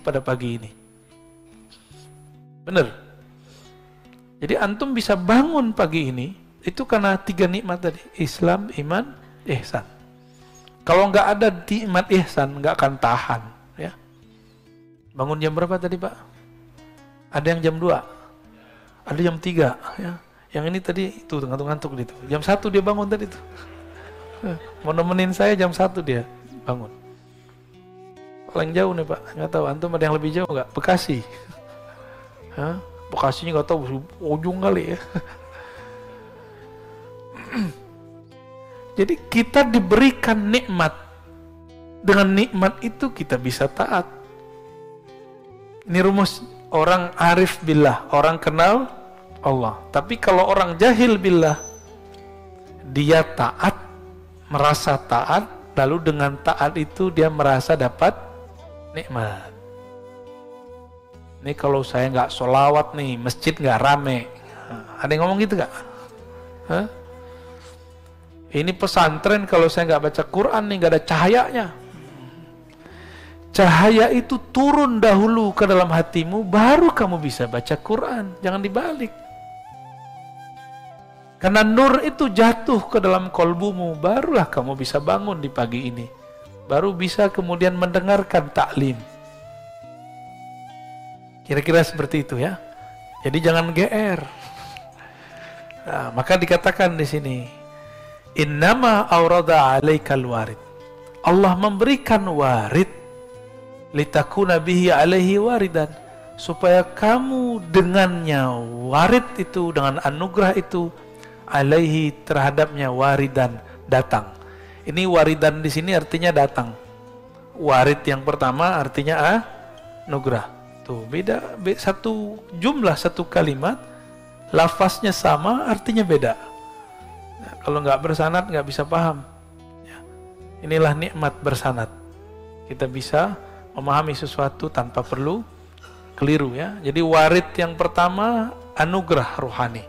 pada pagi ini. Bener. Jadi antum bisa bangun pagi ini itu karena 3 nikmat tadi, Islam, iman, ihsan. Kalau nggak ada nikmat ihsan, nggak akan tahan. Ya. Bangun jam berapa tadi Pak? Ada yang jam 2, ada jam 3. Ya. Yang ini tadi itu ngantuk-ngantuk gitu. Jam 1 dia bangun tadi tuh. Mau nemenin saya jam 1 dia bangun. Paling jauh nih Pak, nggak tahu antum ada yang lebih jauh nggak? Bekasi. Hah? Bekasinya nggak tahu ujung kali ya. Jadi kita diberikan nikmat, dengan nikmat itu kita bisa taat. Ini rumus orang arif billah, orang kenal Allah. Tapi kalau orang jahil billah, dia taat, merasa taat, lalu dengan taat itu dia merasa dapat nikmat. Ini kalau saya nggak sholawat nih, masjid nggak rame. Ada yang ngomong gitu nggak? Hah? Ini pesantren kalau saya nggak baca Quran nih, nggak ada cahayanya. Cahaya itu turun dahulu ke dalam hatimu, baru kamu bisa baca Quran. Jangan dibalik. Karena nur itu jatuh ke dalam kolbumu, barulah kamu bisa bangun di pagi ini. Baru bisa kemudian mendengarkan taklim. Kira-kira seperti itu ya. Jadi jangan GR. Nah, maka dikatakan di sini, innama aurada alaikal warid. Allah memberikan warid litakuna bihi alaihi waridan, supaya kamu dengannya warid itu, dengan anugerah itu, alaihi terhadapnya waridan, datang. Ini waridan di sini artinya datang. Warid yang pertama artinya anugerah. Tuh beda, satu jumlah, satu kalimat, lafaznya sama, artinya beda. Nah, kalau nggak bersanad nggak bisa paham. Ya. Inilah nikmat bersanad. Kita bisa memahami sesuatu tanpa perlu keliru ya. Jadi warid yang pertama anugerah rohani.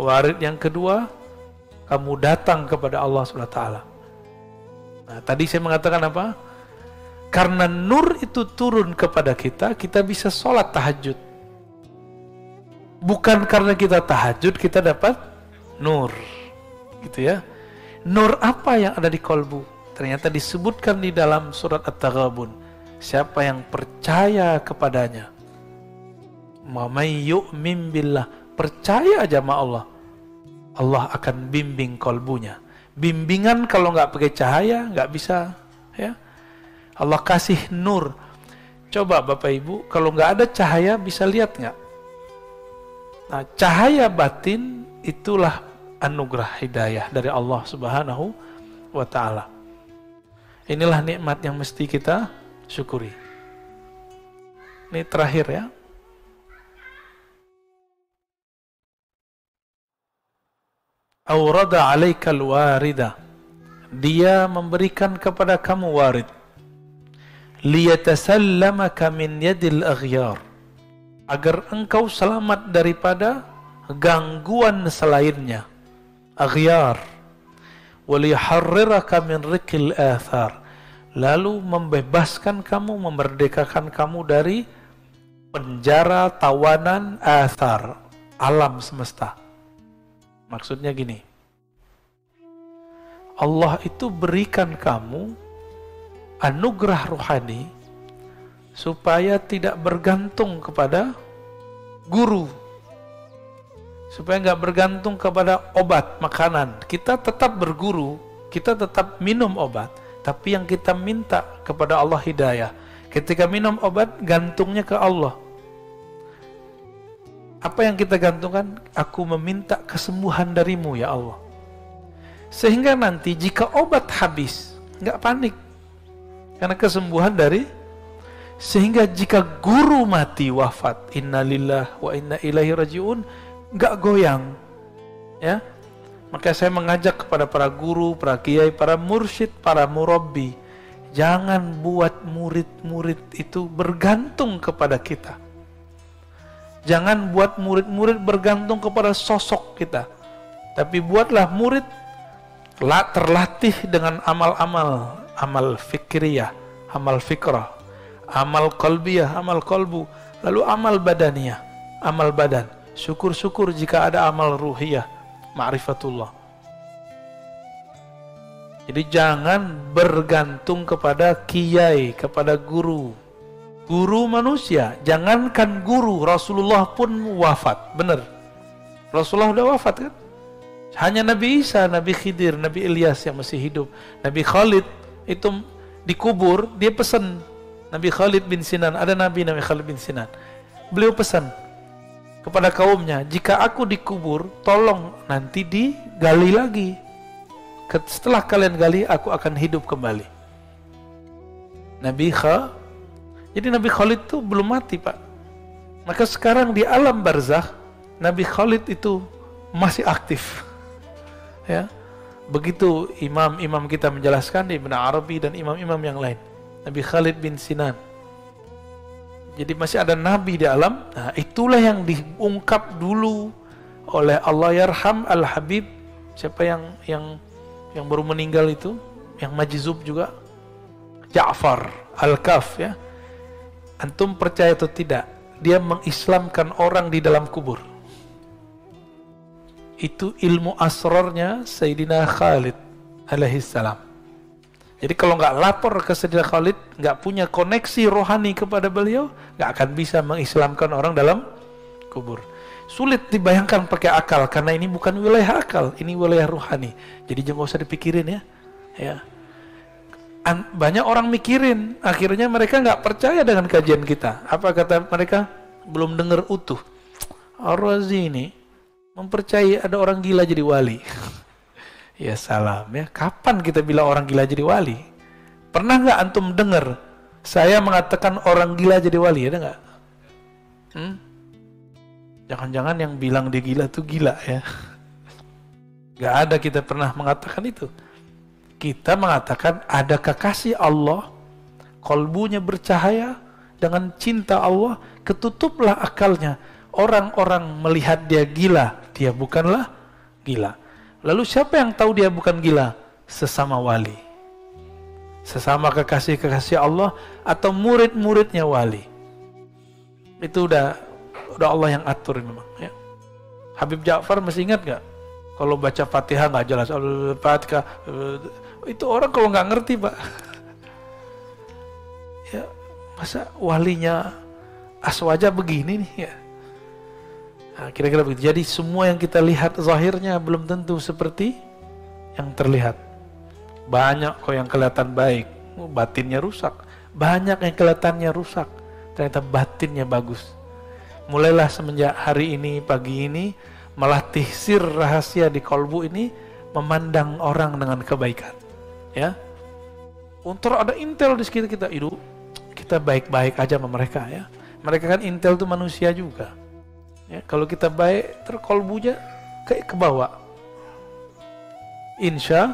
Warid yang kedua, kamu datang kepada Allah SWT. Nah, tadi saya mengatakan apa? Karena nur itu turun kepada kita, kita bisa sholat tahajud. Bukan karena kita tahajud, kita dapat nur. Gitu ya. Nur apa yang ada di kolbu? Ternyata disebutkan di dalam surat At-Taghabun. Siapa yang percaya kepadanya. May yu'min billah. Percaya aja sama Allah. Allah akan bimbing kolbunya. Bimbingan kalau nggak pakai cahaya, nggak bisa. Ya. Allah kasih nur. Coba Bapak Ibu, kalau nggak ada cahaya bisa lihat nggak? Nah, cahaya batin itulah anugerah hidayah dari Allah Subhanahu wa Ta'ala. Inilah nikmat yang mesti kita syukuri. Ini terakhir ya. Aurada alaikal warida. Dia memberikan kepada kamu warid. Liyatasallamaka min yadil aghyar, agar engkau selamat daripada gangguan selainnya, aghyar. Waliharriraka min rikil athar, lalu membebaskan kamu, memerdekakan kamu dari penjara tawanan athar, alam semesta. Maksudnya gini, Allah itu berikan kamu anugerah rohani supaya tidak bergantung kepada guru, supaya nggak bergantung kepada obat, makanan. Kita tetap berguru, kita tetap minum obat, tapi yang kita minta kepada Allah hidayah. Ketika minum obat, gantungnya ke Allah. Apa yang kita gantungkan? Aku meminta kesembuhan darimu ya Allah. Sehingga nanti jika obat habis, nggak panik. Karena kesembuhan dari, sehingga jika guru mati wafat, innalillah wa inna ilaihi rajiun, nggak goyang, ya. Maka saya mengajak kepada para guru, para kiai, para mursyid, para murabbi, jangan buat murid-murid itu bergantung kepada kita. Jangan buat murid-murid bergantung kepada sosok kita, tapi buatlah murid terlatih dengan amal-amal, amal fikriyah, amal fikrah, Amal qalbiyah, amal kolbu. Lalu amal badaniyah, amal badan. Syukur-syukur jika ada amal ruhiyah, ma'rifatullah. Jadi jangan bergantung kepada kiai, kepada guru. Guru manusia, jangankan guru, Rasulullah pun wafat, benar. Rasulullah udah wafat kan? Hanya Nabi Isa, Nabi Khidir, Nabi Ilyas yang masih hidup. Nabi Khalid itu dikubur, dia pesan. Nabi Khalid bin Sinan, ada Nabi Khalid bin Sinan. Beliau pesan kepada kaumnya, jika aku dikubur, tolong nanti digali lagi. Setelah kalian gali, aku akan hidup kembali. Jadi Nabi Khalid itu belum mati, Pak. Maka sekarang di alam barzakh, Nabi Khalid itu masih aktif. Ya. Begitu imam-imam kita menjelaskan, Ibn Arabi dan imam-imam yang lain. Nabi Khalid bin Sinan. Jadi masih ada nabi di alam. Nah, itulah yang diungkap dulu oleh Allah yarham Al-Habib. Siapa yang baru meninggal itu, yang majzub juga, Ja'far Al-Kaf, ya. Antum percaya atau tidak, dia mengislamkan orang di dalam kubur. Itu ilmu asrarnya Sayyidina Khalid alaihissalam. Jadi kalau nggak lapor ke Sayyidina Khalid, nggak punya koneksi rohani kepada beliau, nggak akan bisa mengislamkan orang dalam kubur. Sulit dibayangkan pakai akal, karena ini bukan wilayah akal, ini wilayah rohani. Jadi jangan usah dipikirin ya. Banyak orang mikirin, akhirnya mereka nggak percaya dengan kajian kita. Apa kata mereka? Belum dengar utuh. Ar-Razi ini mempercayai ada orang gila jadi wali. Ya salam ya. Kapan kita bilang orang gila jadi wali? Pernah nggak antum dengar saya mengatakan orang gila jadi wali? Ada nggak? Jangan-jangan yang bilang dia gila tuh gila ya. Nggak ada kita pernah mengatakan itu. Kita mengatakan ada kekasih Allah, kolbunya bercahaya dengan cinta Allah, ketutuplah akalnya. Orang-orang melihat dia gila, dia bukanlah gila. Lalu siapa yang tahu dia bukan gila? Sesama wali, sesama kekasih-kekasih Allah atau murid-muridnya wali. Itu udah Allah yang atur memang ya. Habib Ja'far masih ingat gak? Kalau baca Fatihah nggak jelas, Fatihah itu orang kalau nggak ngerti, Pak. Ya, masa walinya aswaja begini nih ya. Nah, kira-kira begitu. Jadi semua yang kita lihat zahirnya belum tentu seperti yang terlihat. Banyak kok yang kelihatan baik, batinnya rusak. Banyak yang kelihatannya rusak, ternyata batinnya bagus. Mulailah semenjak hari ini, pagi ini, melatih sir rahasia di kolbu ini, memandang orang dengan kebaikan. Ya, untuk ada intel di sekitar kita, itu kita baik-baik aja sama mereka ya. Mereka kan intel tuh manusia juga. Ya, kalau kita baik, terkolbunya kayak ke bawah. Insya